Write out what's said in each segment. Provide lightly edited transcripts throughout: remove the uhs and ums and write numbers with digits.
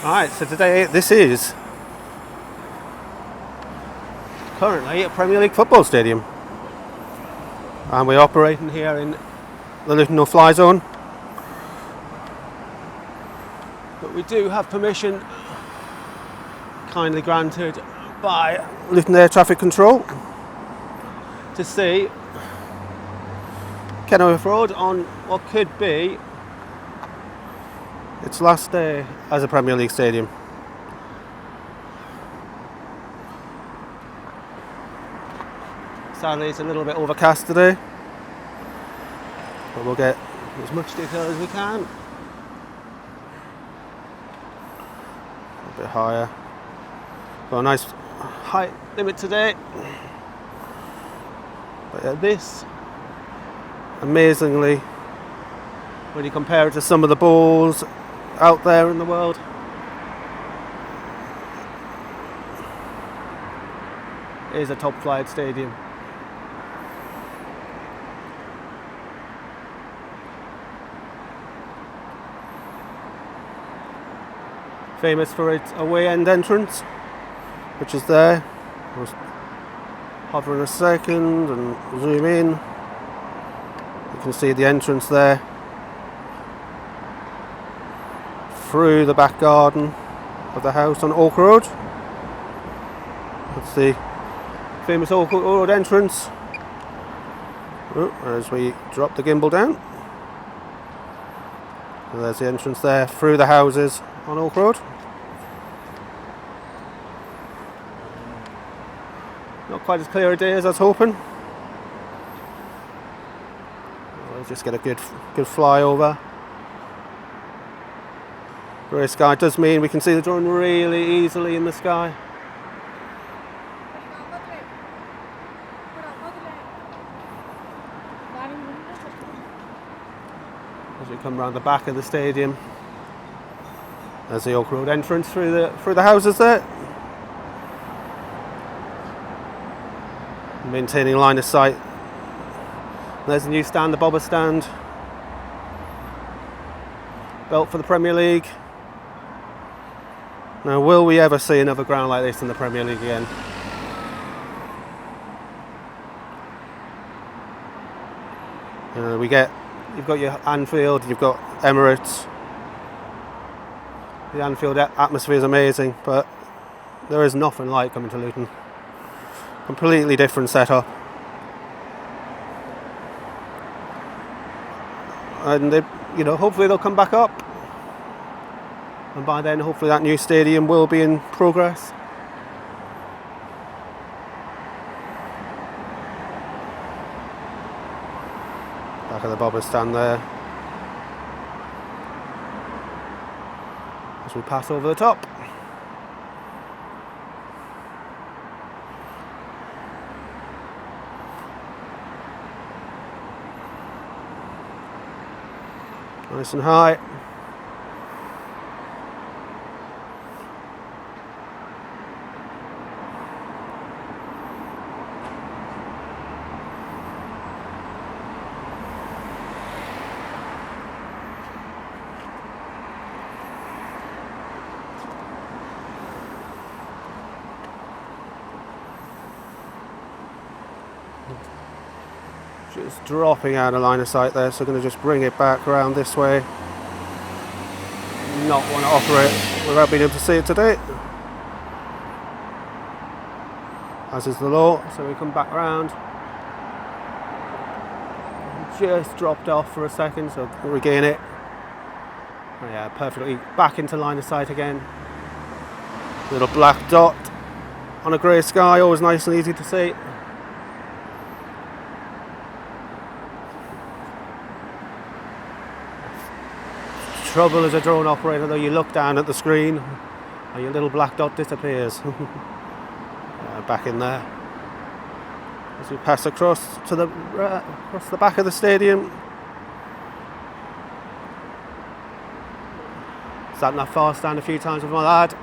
Alright, so today this is currently a Premier League football stadium, and we're operating here in the Luton no-fly zone, but we do have permission kindly granted by Luton Air Traffic Control to see Kenilworth Road on what could be its last day as a Premier League stadium. Sadly, it's a little bit overcast today, but we'll get as much detail as we can. A bit higher. Got a nice height limit today. But yeah, this, amazingly, when you compare it to some of the balls out there in the world, is a top flight stadium. Famous for its away end entrance, which is there. I'll just hover in a second and zoom in. You can see the entrance there through the back garden of the house on Oak Road. That's the famous Oak Road entrance. As we drop the gimbal down, and there's the entrance there through the houses on Oak Road. Not quite as clear a day as I was hoping. We'll just get a good flyover. Grey sky does mean we can see the drone really easily in the sky. As we come round the back of the stadium, there's the Oak Road entrance through the houses there. Maintaining line of sight. There's the new stand, the bobber stand, built for the Premier League. Now, will we ever see another ground like this in the Premier League again? You've got your Anfield, you've got Emirates. The Anfield atmosphere is amazing, but there is nothing like coming to Luton. Completely different setup. And hopefully they'll come back up. And by then, hopefully that new stadium will be in progress. Back of the bobber stand there. As we pass over the top. Nice and high. Just dropping out of line of sight there, so I'm going to just bring it back around this way. Not want to operate without being able to see it today, as is the law. So we come back around. Just dropped off for a second, so regain it. Oh yeah, perfectly back into line of sight again. Little black dot on a grey sky, always nice and easy to see. Trouble as a drone operator, though, you look down at the screen and your little black dot disappears. Back in there as we pass across to across the back of the stadium. Sat in that far stand a few times with my lad.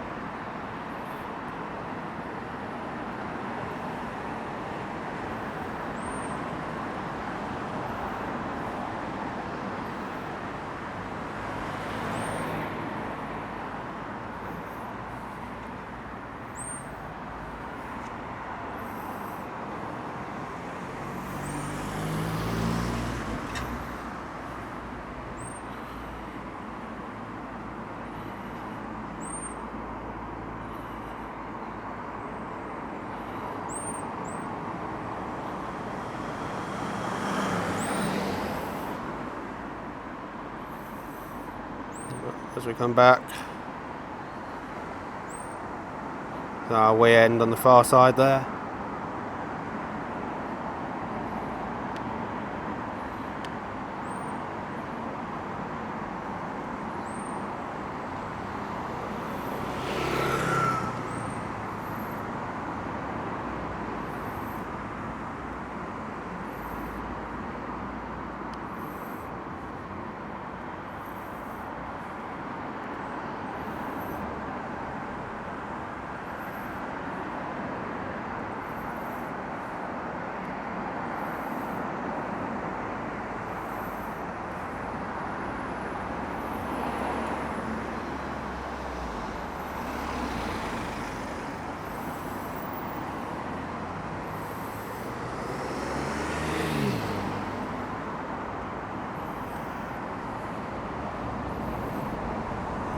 as we come back. Our way end on the far side there.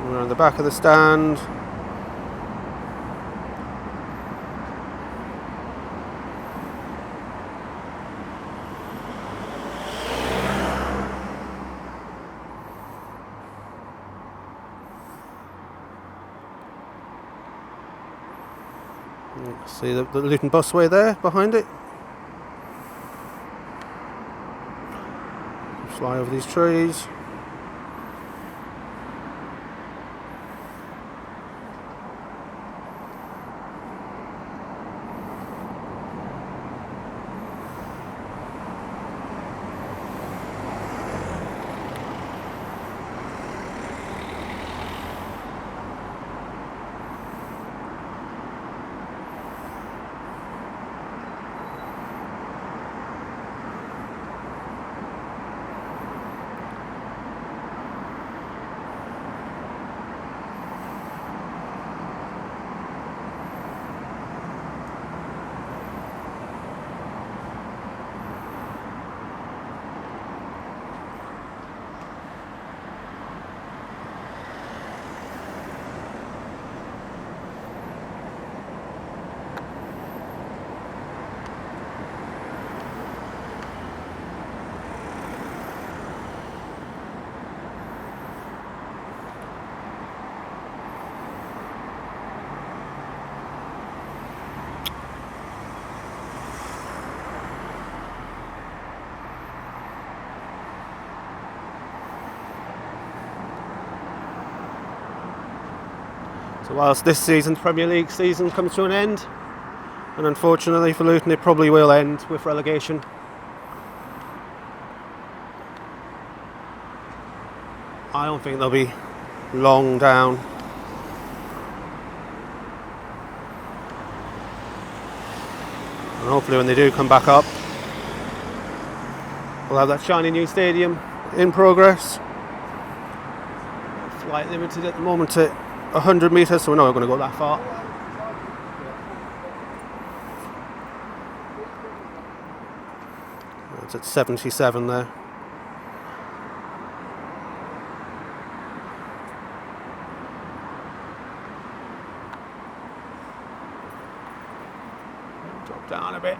We're on the back of the stand. See the Luton busway there behind it. Fly over these trees. So whilst this season's Premier League season comes to an end, and unfortunately for Luton it probably will end with relegation, I don't think they'll be long down. And hopefully when they do come back up, we'll have that shiny new stadium in progress. Flight limited at the moment to 100 metres, so we're not going to go that far. It's at 77 there. Drop down a bit.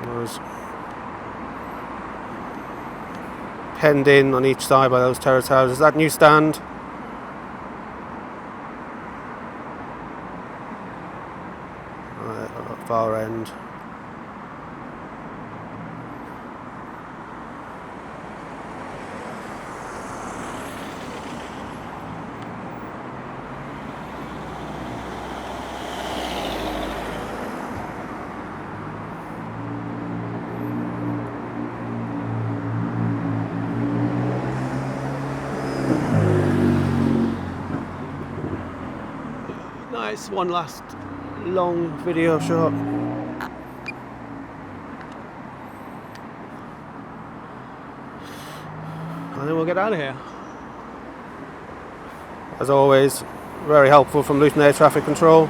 Was penned in on each side by those terrace houses. That new stand, far end. Nice, one last long video shot. And then we'll get out of here. As always, very helpful from Luton Air Traffic Control.